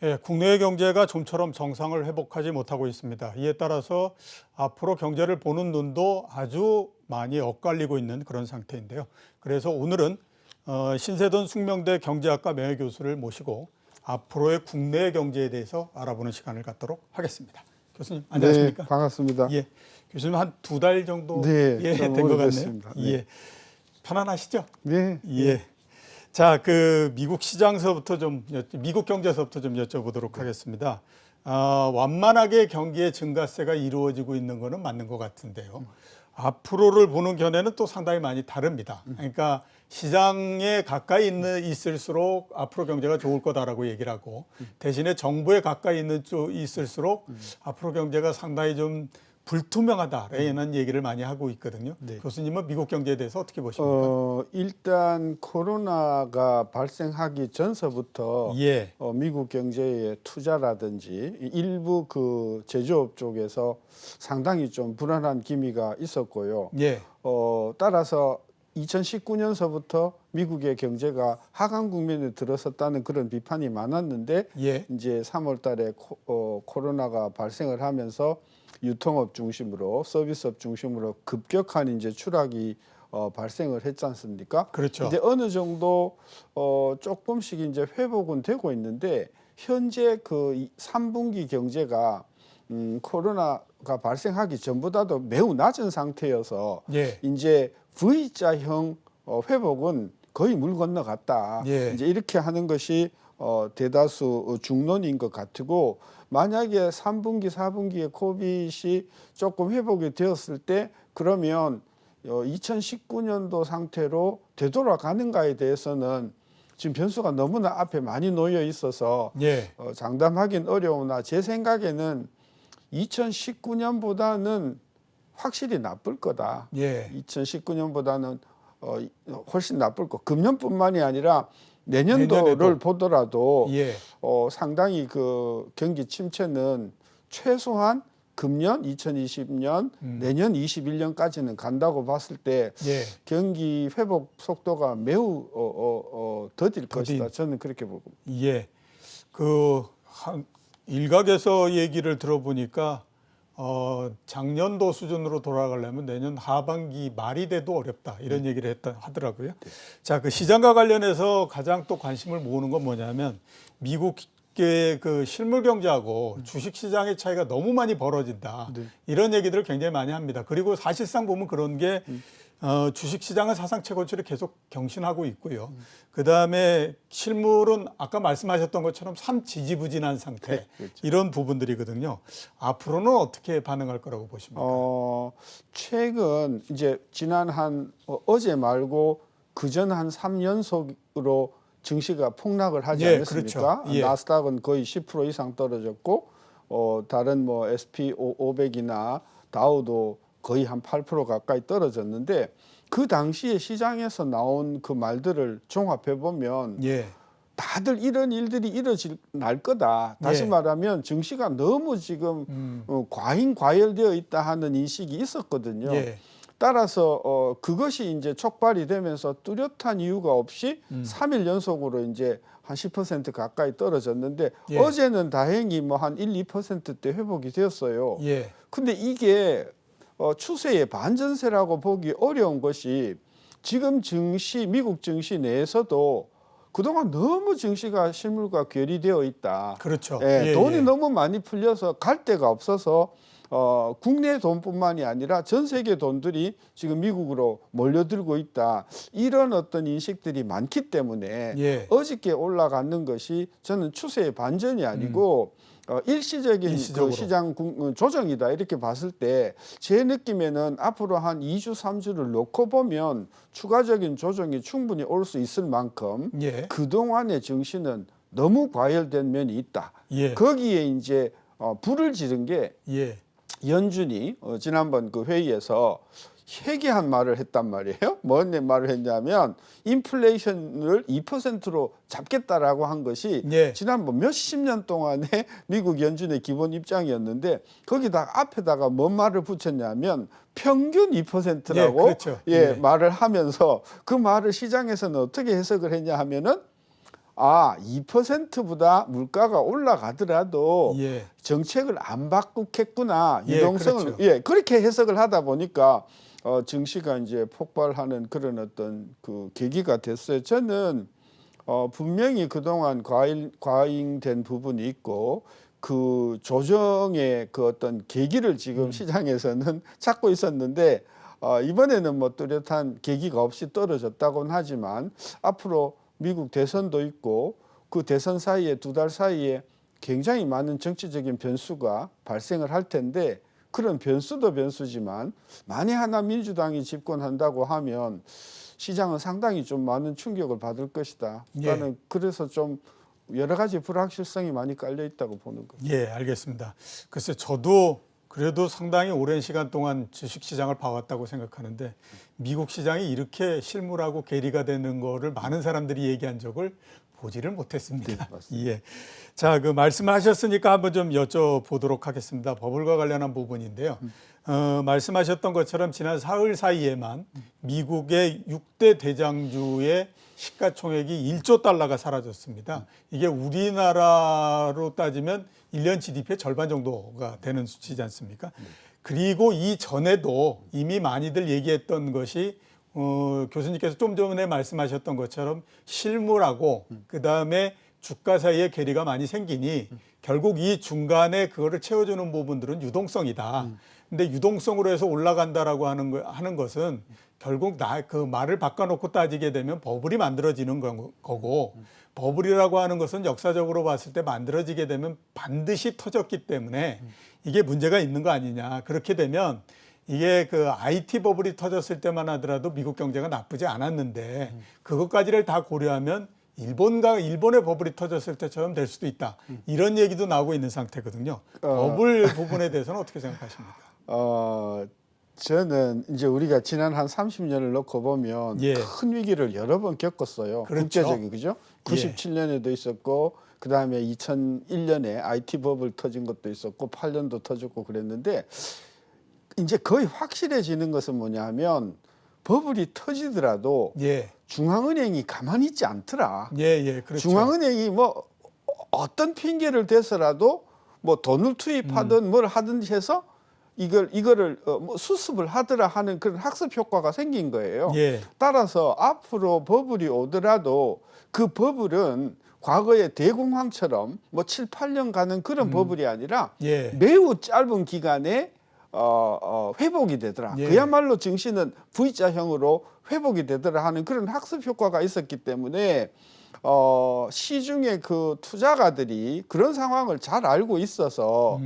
예, 국내 경제가 좀처럼 정상을 회복하지 못하고 있습니다. 이에 따라서 앞으로 경제를 보는 눈도 아주 많이 엇갈리고 있는 그런 상태인데요. 그래서 오늘은 신세돈 숙명대 경제학과 명예교수를 모시고 앞으로의 국내 경제에 대해서 알아보는 시간을 갖도록 하겠습니다. 교수님 안녕하십니까? 네, 반갑습니다. 예, 교수님 한 2달 정도 네, 된 좀 것 같네요. 오래됐습니다. 네. 예, 편안하시죠? 네, 예. 자, 미국 시장서부터 미국 경제서부터 좀 여쭤보도록 하겠습니다. 완만하게 경기의 증가세가 이루어지고 있는 거는 맞는 것 같은데요. 앞으로를 보는 견해는 또 상당히 많이 다릅니다. 그러니까 시장에 가까이 있을수록 앞으로 경제가 좋을 거다라고 얘기를 하고 대신에 정부에 가까이 있을수록 앞으로 경제가 상당히 좀 불투명하다라는 얘기를 많이 하고 있거든요. 네. 교수님은 미국 경제에 대해서 어떻게 보십니까? 일단 코로나가 발생하기 전서부터 예. 미국 경제의 투자라든지 일부 그 제조업 쪽에서 상당히 좀 불안한 기미가 있었고요. 예. 따라서 2019년서부터 미국의 경제가 하강 국면에 들어섰다는 그런 비판이 많았는데 예. 이제 3월 달에 코로나가 발생을 하면서 유통업 중심으로 서비스업 중심으로 급격한 이제 추락이 발생을 했지 않습니까? 그렇죠. 이제 어느 정도 조금씩 이제 회복은 되고 있는데 현재 그 3분기 경제가 코로나가 발생하기 전보다도 매우 낮은 상태여서 예. 이제 V자형 회복은 거의 물 건너갔다. 예. 이제 이렇게 하는 것이 대다수 중론인 것 같고, 만약에 3분기, 4분기에 코빗이 조금 회복이 되었을 때 그러면 2019년도 상태로 되돌아가는가에 대해서는 지금 변수가 너무나 앞에 많이 놓여 있어서 예. 장담하기는 어려우나 제 생각에는 2019년보다는 확실히 나쁠 거다. 예. 2019년보다는 훨씬 나쁠 거. 금년뿐만이 아니라 내년도를 내년에도. 보더라도 예. 상당히 그 경기 침체는 최소한 금년 2020년 내년 21년까지는 간다고 봤을 때 예. 경기 회복 속도가 매우 더딜 것이다. 저는 그렇게 보고. 예. 일각에서 얘기를 들어보니까 작년도 수준으로 돌아가려면 내년 하반기 말이 돼도 어렵다 이런 얘기를 하더라고요. 네. 자, 그 시장과 관련해서 가장 또 관심을 모으는 건 뭐냐면 미국의 그 실물 경제하고 주식 시장의 차이가 너무 많이 벌어진다. 네. 이런 얘기들을 굉장히 많이 합니다. 그리고 사실상 보면 그런 게 주식 시장은 사상 최고치를 계속 경신하고 있고요. 그다음에 실물은 아까 말씀하셨던 것처럼 참 지지부진한 상태. 네, 그렇죠. 이런 부분들이거든요. 앞으로는 어떻게 반응할 거라고 보십니까? 최근 이제 지난 어제 말고 그전 한 3연속으로 증시가 폭락을 하지 예, 않았습니까? 그렇죠. 예. 나스닥은 거의 10% 이상 떨어졌고 다른 뭐 S&P 500이나 다우도 거의 한 8% 가까이 떨어졌는데 그 당시에 시장에서 나온 그 말들을 종합해 보면 예. 다들 이런 일들이 날 거다. 다시 예. 말하면 증시가 너무 지금 과잉과열되어 있다 하는 인식이 있었거든요. 예. 따라서 그것이 이제 촉발이 되면서 뚜렷한 이유가 없이 3일 연속으로 이제 한 10% 가까이 떨어졌는데 예. 어제는 다행히 뭐 한 1, 2%대 회복이 되었어요. 예. 근데 이게 추세의 반전세라고 보기 어려운 것이 지금 미국 증시 내에서도 그동안 너무 증시가 실물과 괴리되어 있다. 그렇죠. 예, 돈이 예. 너무 많이 풀려서 갈 데가 없어서 국내 돈뿐만이 아니라 전 세계 돈들이 지금 미국으로 몰려들고 있다. 이런 어떤 인식들이 많기 때문에 예. 어저께 올라가는 것이 저는 추세의 반전이 아니고 일시적인 일시적으로. 그 시장 조정이다 이렇게 봤을 때 제 느낌에는 앞으로 한 2주, 3주를 놓고 보면 추가적인 조정이 충분히 올 수 있을 만큼 예. 그동안의 증시는 너무 과열된 면이 있다. 예. 거기에 이제 불을 지른 게 예. 연준이 지난번 그 회의에서 회개한 말을 했단 말이에요. 뭔 말을 했냐면 인플레이션을 2%로 잡겠다라고 한 것이 예. 지난번 몇십 년 동안의 미국 연준의 기본 입장이었는데 거기다 앞에다가 뭔 말을 붙였냐면 평균 2%라고 예, 그렇죠. 예. 말을 하면서 그 말을 시장에서는 어떻게 해석을 했냐 하면은 아, 2%보다 물가가 올라가더라도 예. 정책을 안 바꾸겠구나. 예, 유동성을 그렇죠. 예, 그렇게 해석을 하다 보니까 증시가 이제 폭발하는 그런 어떤 그 계기가 됐어요. 저는 분명히 그동안 과잉된 부분이 있고 그 조정의 그 어떤 계기를 지금 시장에서는 찾고 있었는데 이번에는 뭐 뚜렷한 계기가 없이 떨어졌다고는 하지만 앞으로 미국 대선도 있고 그 대선 사이에 2달 사이에 굉장히 많은 정치적인 변수가 발생을 할 텐데 그런 변수도 변수지만 만에 하나 민주당이 집권한다고 하면 시장은 상당히 좀 많은 충격을 받을 것이다. 예. 나는 그래서 좀 여러 가지 불확실성이 많이 깔려 있다고 보는 거예요. 예, 알겠습니다. 글쎄 저도 그래도 상당히 오랜 시간 동안 주식시장을 봐왔다고 생각하는데 미국 시장이 이렇게 실물하고 괴리가 되는 거를 많은 사람들이 얘기한 적을 보지를 못했습니다. 네, 맞습니다. 예. 자, 그 말씀하셨으니까 한번 좀 여쭤보도록 하겠습니다. 버블과 관련한 부분인데요. 말씀하셨던 것처럼 지난 사흘 사이에만 미국의 6대 대장주의 시가총액이 1조 달러가 사라졌습니다. 이게 우리나라로 따지면 1년 GDP의 절반 정도가 되는 수치지 않습니까? 그리고 이전에도 이미 많이들 얘기했던 것이 교수님께서 좀 전에 말씀하셨던 것처럼 실물하고 그다음에 주가 사이에 괴리가 많이 생기니 결국 이 중간에 그거를 채워주는 부분들은 유동성이다. 근데 유동성으로 해서 올라간다라고 하는 것은 결국 그 말을 바꿔놓고 따지게 되면 버블이 만들어지는 거고 버블이라고 하는 것은 역사적으로 봤을 때 만들어지게 되면 반드시 터졌기 때문에 이게 문제가 있는 거 아니냐. 그렇게 되면 이게 그 IT 버블이 터졌을 때만 하더라도 미국 경제가 나쁘지 않았는데 그것까지를 다 고려하면 일본의 버블이 터졌을 때처럼 될 수도 있다. 이런 얘기도 나오고 있는 상태거든요. 버블 부분에 대해서는 어떻게 생각하십니까? 저는 이제 우리가 지난 한 30년을 놓고 보면 예. 큰 위기를 여러 번 겪었어요. 그렇죠. 국제적인 그죠? 97년에도 있었고 그다음에 2001년에 IT 버블 터진 것도 있었고 8년도 터졌고 그랬는데 이제 거의 확실해지는 것은 뭐냐면 버블이 터지더라도 예. 중앙은행이 가만히 있지 않더라. 예, 그렇죠. 중앙은행이 뭐 어떤 핑계를 대서라도 뭐 돈을 투입하든 뭘 하든지 해서 이거를 뭐 수습을 하더라 하는 그런 학습 효과가 생긴 거예요. 예. 따라서 앞으로 버블이 오더라도 그 버블은 과거의 대공황처럼 뭐 7, 8년 가는 그런 버블이 아니라 예. 매우 짧은 기간에 회복이 되더라. 예. 그야말로 증시는 V자형으로 회복이 되더라 하는 그런 학습 효과가 있었기 때문에 시중의 그 투자가들이 그런 상황을 잘 알고 있어서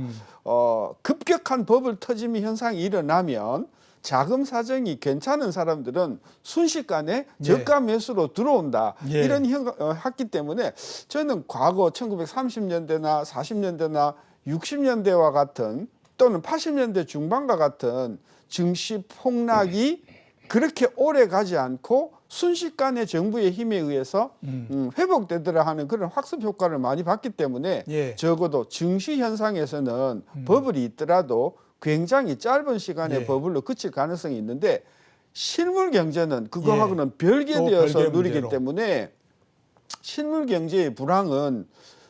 급격한 버블 터짐이 현상이 일어나면 자금 사정이 괜찮은 사람들은 순식간에 저가 매수로 들어온다. 예. 이런 했기 때문에 저는 과거 1930년대나 40년대나 60년대와 같은 또는 80년대 중반과 같은 증시 폭락이 그렇게 오래 가지 않고 순식간에 정부의 힘에 의해서 회복되더라 하는 그런 학습 효과를 많이 봤기 때문에 예. 적어도 증시 현상에서는 버블이 있더라도 굉장히 짧은 시간에 예. 버블로 그칠 가능성이 있는데 실물 경제는 그거하고는 별개되어서 별개의 누리기 문제로. 때문에 실물 경제의 불황은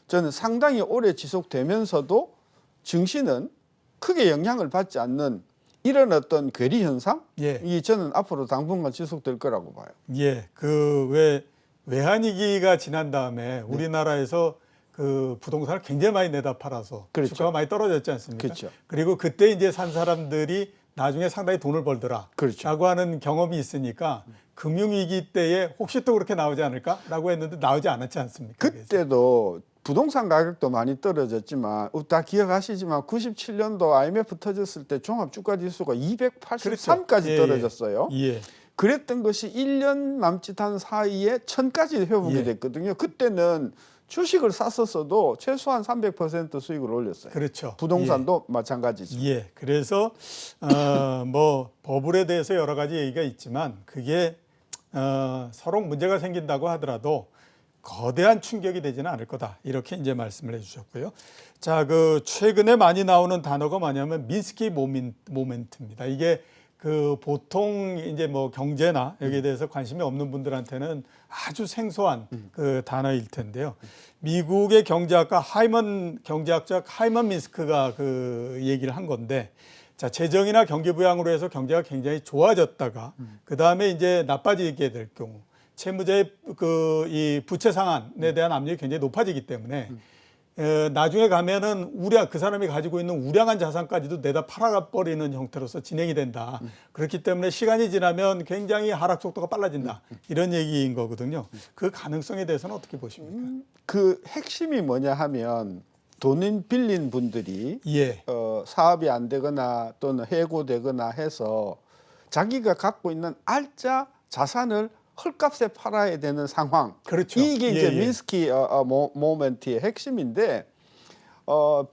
저는 상당히 오래 지속되면서도 증시는 크게 영향을 받지 않는 이런 어떤 괴리 현상, 이 저는 앞으로 당분간 지속될 거라고 봐요. 예, 그 외환위기가 지난 다음에 우리나라에서 그 부동산을 굉장히 많이 내다 팔아서 그렇죠. 주가가 많이 떨어졌지 않습니까? 그렇죠. 그리고 그때 이제 산 사람들이 나중에 상당히 돈을 벌더라. 그렇죠. 라고 하는 경험이 있으니까 금융위기 때에 혹시 또 그렇게 나오지 않을까라고 했는데 나오지 않았지 않습니까? 그때도 부동산 가격도 많이 떨어졌지만 다 기억하시지만 97년도 IMF 터졌을 때 종합주가지수가 283까지 그렇죠. 떨어졌어요. 예. 그랬던 것이 1년 남짓한 사이에 1000까지 회복이 됐거든요. 그때는 주식을 샀었어도 최소한 300% 수익을 올렸어요. 그렇죠. 부동산도 마찬가지죠. 예. 그래서 뭐 버블에 대해서 여러 가지 얘기가 있지만 그게 서로 문제가 생긴다고 하더라도 거대한 충격이 되지는 않을 거다. 이렇게 이제 말씀을 해주셨고요. 자, 그 최근에 많이 나오는 단어가 뭐냐면 미스키 모멘트입니다. 이게 그 보통 이제 뭐 경제나 여기에 대해서 관심이 없는 분들한테는 아주 생소한 그 단어일 텐데요. 미국의 경제학자 하이먼 민스크가 그 얘기를 한 건데, 자, 재정이나 경기 부양으로 해서 경제가 굉장히 좋아졌다가 그 다음에 이제 나빠지게 될 경우 채무자의 그 이 부채 상환에 대한 압력이 굉장히 높아지기 때문에 나중에 가면은 그 사람이 가지고 있는 우량한 자산까지도 내다 팔아가 버리는 형태로서 진행이 된다. 그렇기 때문에 시간이 지나면 굉장히 하락 속도가 빨라진다. 이런 얘기인 거거든요. 그 가능성에 대해서는 어떻게 보십니까? 그 핵심이 뭐냐 하면 돈을 빌린 분들이 예. 사업이 안 되거나 또는 해고되거나 해서 자기가 갖고 있는 알짜 자산을 헐값에 팔아야 되는 상황. 그렇죠. 이게 이제 예, 예. 민스키 모멘트의 핵심인데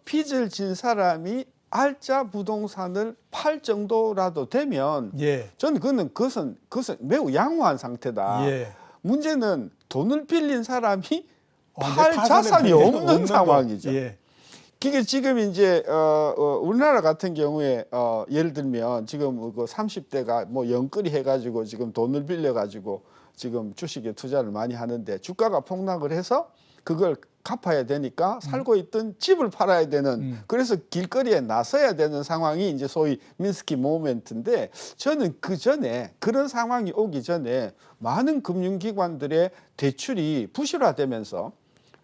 빚을 진 사람이 알짜 부동산을 팔 정도라도 되면 예. 저는 그것은 매우 양호한 상태다. 예. 문제는 돈을 빌린 사람이 완전 팔 자산이 없는 거. 상황이죠. 예. 그게 지금 이제 우리나라 같은 경우에 예를 들면 지금 그 30대가 뭐 영끌이 해가지고 지금 돈을 빌려가지고 지금 주식에 투자를 많이 하는데 주가가 폭락을 해서 그걸 갚아야 되니까 살고 있던 집을 팔아야 되는 그래서 길거리에 나서야 되는 상황이 이제 소위 민스키 모멘트인데 저는 그 전에 그런 상황이 오기 전에 많은 금융기관들의 대출이 부실화되면서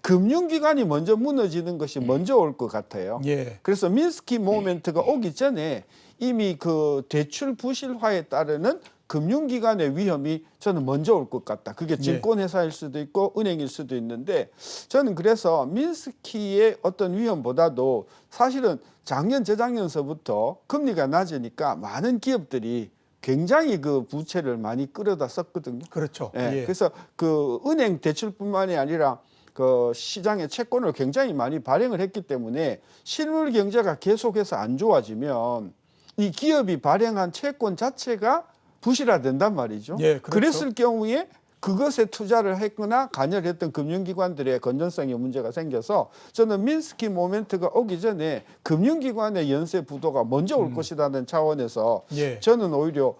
금융기관이 먼저 무너지는 것이 먼저 올 것 같아요. 예. 그래서 민스키 모멘트가 오기 전에 이미 그 대출 부실화에 따르는 금융기관의 위험이 저는 먼저 올 것 같다. 그게 증권회사일 수도 있고 은행일 수도 있는데 저는 그래서 민스키의 어떤 위험보다도 사실은 작년 재작년서부터 금리가 낮으니까 많은 기업들이 굉장히 그 부채를 많이 끌어다 썼거든요. 그렇죠. 예. 예. 그래서 그 은행 대출뿐만이 아니라 그 시장의 채권을 굉장히 많이 발행을 했기 때문에 실물 경제가 계속해서 안 좋아지면 이 기업이 발행한 채권 자체가 부실화된단 말이죠. 예, 그렇죠. 그랬을 경우에 그것에 투자를 했거나 관여를 했던 금융기관들의 건전성에 문제가 생겨서 저는 민스키 모멘트가 오기 전에 금융기관의 연쇄 부도가 먼저 올 것이라는 차원에서 예. 저는 오히려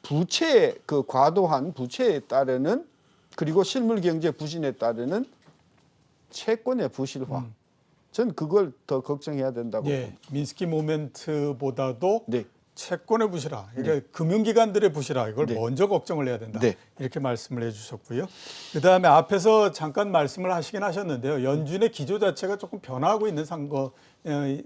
부채 그 과도한 부채에 따르는 그리고 실물 경제 부진에 따르는 채권의 부실화. 저는 그걸 더 걱정해야 된다고 예. 봅니다. 민스키 모멘트보다도 네. 채권의 부실화, 그러니까 금융기관들의 부실화 이걸 네. 먼저 걱정을 해야 된다. 네. 이렇게 말씀을 해주셨고요. 그다음에 앞에서 잠깐 말씀을 하시긴 하셨는데요. 연준의 기조 자체가 조금 변화하고 있는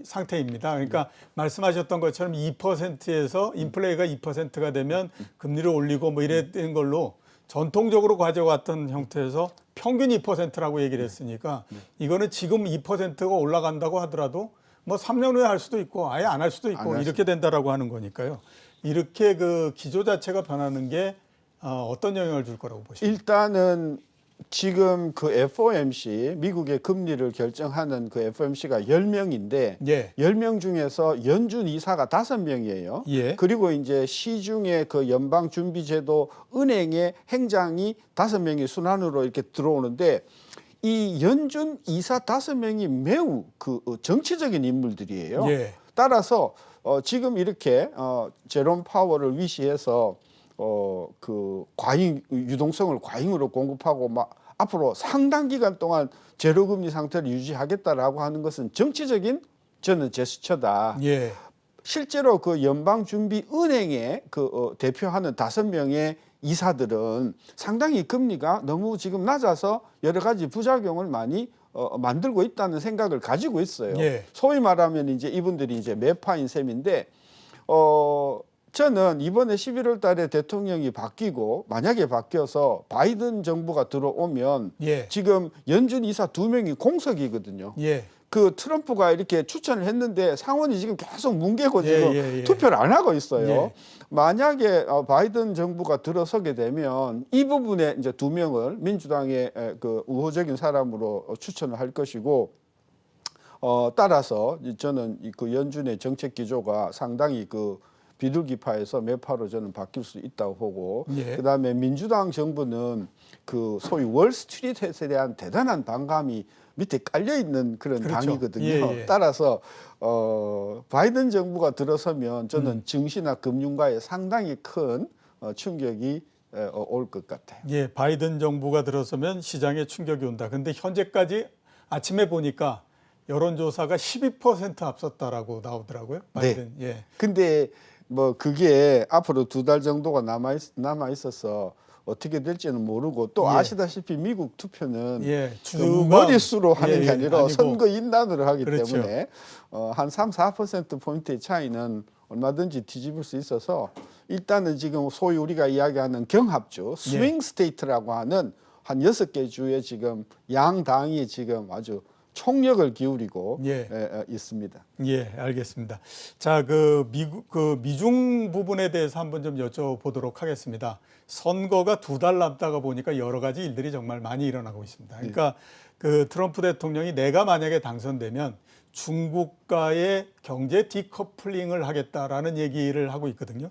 상태입니다. 그러니까 말씀하셨던 것처럼 2%에서 인플레이가 2%가 되면 금리를 올리고 뭐 이랬던 걸로 전통적으로 가져왔던 형태에서 평균 2%라고 얘기를 했으니까 이거는 지금 2%가 올라간다고 하더라도 뭐 3년 후에 할 수도 있고 아예 안 할 수도 있고 이렇게 된다라고 하는 거니까요. 이렇게 그 기조 자체가 변하는 게 어떤 영향을 줄 거라고 보십니까? 일단은 지금 그 FOMC 미국의 금리를 결정하는 그 FOMC가 10명인데 예. 10명 중에서 연준 이사가 5명이에요. 예. 그리고 이제 시중에 그 연방준비제도 은행의 행장이 5명이 순환으로 이렇게 들어오는데 이 연준 이사 5명이 매우 그 정치적인 인물들이에요. 예. 따라서 지금 이렇게 제롬 파월을 위시해서 그 과잉 유동성을 과잉으로 공급하고 막 앞으로 상당 기간 동안 제로금리 상태를 유지하겠다라고 하는 것은 정치적인 저는 제스처다. 예. 실제로 그 연방준비은행의 그 대표하는 5명의 이사들은 상당히 금리가 너무 지금 낮아서 여러 가지 부작용을 많이 만들고 있다는 생각을 가지고 있어요. 예. 소위 말하면 이제 이분들이 이제 매파인 셈인데 저는 이번에 11월 달에 대통령이 바뀌고 만약에 바뀌어서 바이든 정부가 들어오면 예. 지금 연준 이사 2명이 공석이거든요. 예. 그 트럼프가 이렇게 추천을 했는데 상원이 지금 계속 뭉개고 예, 지금 예, 예. 투표를 안 하고 있어요. 예. 만약에 바이든 정부가 들어서게 되면 이 부분에 이제 2명을 민주당의 그 우호적인 사람으로 추천을 할 것이고 따라서 저는 그 연준의 정책 기조가 상당히 그 비둘기파에서 매파로 저는 바뀔 수 있다고 보고 예. 그다음에 민주당 정부는 그 소위 월스트리트에 대한 대단한 반감이 밑에 깔려 있는 그런 그렇죠. 당이거든요. 예, 예. 따라서 바이든 정부가 들어서면 저는 증시나 금융가에 상당히 큰 충격이 올 것 같아요. 예, 바이든 정부가 들어서면 시장에 충격이 온다. 근데 현재까지 아침에 보니까 여론조사가 12% 앞섰다라고 나오더라고요. 바이든. 예. 근데 뭐 그게 앞으로 2달 정도가 남아 있어서 어떻게 될지는 모르고 또 예. 아시다시피 미국 투표는 예, 그 주가 머릿수로 하는 예, 게 예, 아니라 아니고. 선거 인단으로 하기 그렇죠. 때문에 한 3~4% 포인트의 차이는 얼마든지 뒤집을 수 있어서 일단은 지금 소위 우리가 이야기하는 경합주 스윙 스테이트라고 하는 한 6개 주에 지금 양당이 지금 아주 총력을 기울이고 있습니다. 예, 알겠습니다. 자, 미중 부분에 대해서 한번 좀 여쭤보도록 하겠습니다. 선거가 2달 남다가 보니까 여러 가지 일들이 정말 많이 일어나고 있습니다. 그러니까 그 트럼프 대통령이 내가 만약에 당선되면 중국과의 경제 디커플링을 하겠다라는 얘기를 하고 있거든요.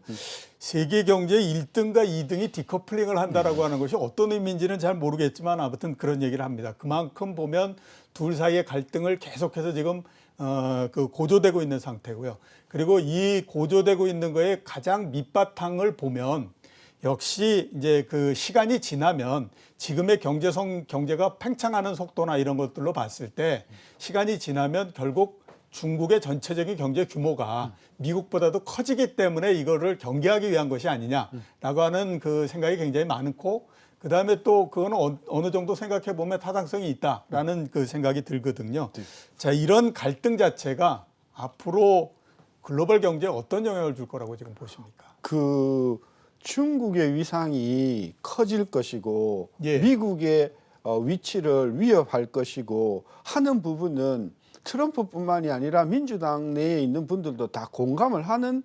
세계 경제 1등과 2등이 디커플링을 한다라고 하는 것이 어떤 의미인지는 잘 모르겠지만 아무튼 그런 얘기를 합니다. 그만큼 보면 둘 사이의 갈등을 계속해서 지금 고조되고 있는 상태고요. 그리고 이 고조되고 있는 거에 가장 밑바탕을 보면 역시 이제 그 시간이 지나면 지금의 경제가 팽창하는 속도나 이런 것들로 봤을 때 시간이 지나면 결국 중국의 전체적인 경제 규모가 미국보다도 커지기 때문에 이거를 경계하기 위한 것이 아니냐라고 하는 그 생각이 굉장히 많고 그다음에 또 그거는 어느 정도 생각해 보면 타당성이 있다라는 그 생각이 들거든요. 자, 이런 갈등 자체가 앞으로 글로벌 경제에 어떤 영향을 줄 거라고 지금 보십니까? 중국의 위상이 커질 것이고 예. 미국의 위치를 위협할 것이고 하는 부분은 트럼프뿐만이 아니라 민주당 내에 있는 분들도 다 공감을 하는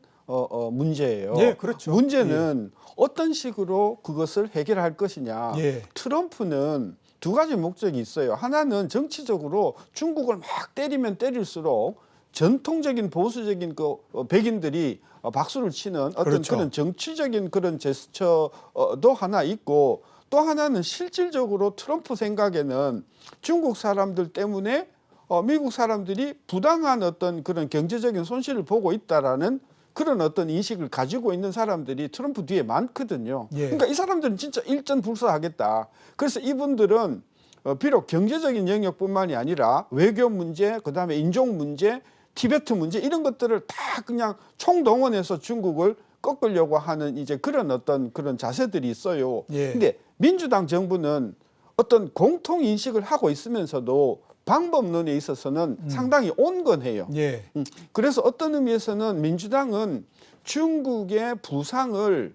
문제예요. 예, 그렇죠. 문제는 어떤 식으로 그것을 해결할 것이냐. 예. 트럼프는 두 가지 목적이 있어요. 하나는 정치적으로 중국을 막 때리면 때릴수록 전통적인 보수적인 백인들이 박수를 치는 어떤 그렇죠. 그런 정치적인 그런 제스처도 하나 있고 또 하나는 실질적으로 트럼프 생각에는 중국 사람들 때문에 미국 사람들이 부당한 어떤 그런 경제적인 손실을 보고 있다라는 그런 어떤 인식을 가지고 있는 사람들이 트럼프 뒤에 많거든요. 예. 그러니까 이 사람들은 진짜 일전불사하겠다. 그래서 이분들은 비록 경제적인 영역뿐만이 아니라 외교 문제, 그다음에 인종 문제, 티베트 문제 이런 것들을 다 그냥 총동원해서 중국을 꺾으려고 하는 이제 그런 어떤 그런 자세들이 있어요. 예. 근데 민주당 정부는 어떤 공통 인식을 하고 있으면서도 방법론에 있어서는 상당히 온건해요. 예. 그래서 어떤 의미에서는 민주당은 중국의 부상을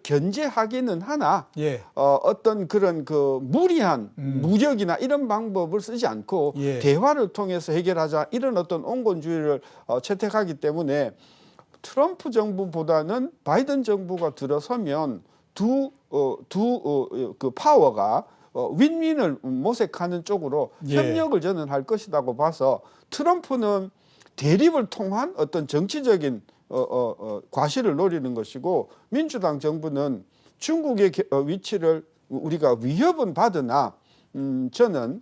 견제하기는 하나 예. 어떤 그런 그 무리한 무력이나 이런 방법을 쓰지 않고 예. 대화를 통해서 해결하자 이런 어떤 온건주의를 채택하기 때문에 트럼프 정부보다는 바이든 정부가 들어서면 그 파워가 윈윈을 모색하는 쪽으로 예. 협력을 저는 할 것이라고 봐서 트럼프는 대립을 통한 어떤 정치적인 과실을 노리는 것이고 민주당 정부는 중국의 위치를 우리가 위협은 받으나 저는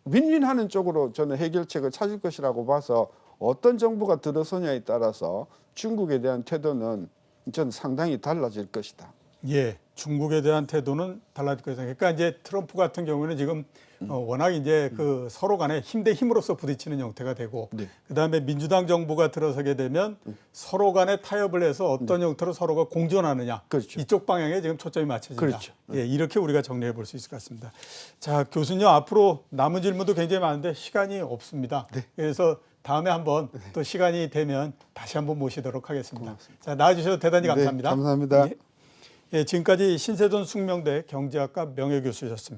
윈윈하는 쪽으로 저는 해결책을 찾을 것이라고 봐서 어떤 정부가 들어서냐에 따라서 중국에 대한 태도는 저는 상당히 달라질 것이다. 예, 중국에 대한 태도는 달라질 것이다. 그러니까 이제 트럼프 같은 경우는 지금 워낙 이제 그 서로 간에 힘 대 힘으로서 부딪히는 형태가 되고, 네. 그다음에 민주당 정부가 들어서게 되면 서로 간에 타협을 해서 어떤 형태로 서로가 공존하느냐, 그렇죠. 이쪽 방향에 지금 초점이 맞춰진다. 그렇죠. 예, 이렇게 우리가 정리해 볼 수 있을 것 같습니다. 자, 교수님 앞으로 남은 질문도 굉장히 많은데 시간이 없습니다. 네. 그래서 다음에 한번 또 시간이 되면 다시 한번 모시도록 하겠습니다. 고맙습니다. 자, 나와주셔서 대단히 감사합니다. 네, 감사합니다. 예, 지금까지 신세돈 숙명대 경제학과 명예교수셨습니다.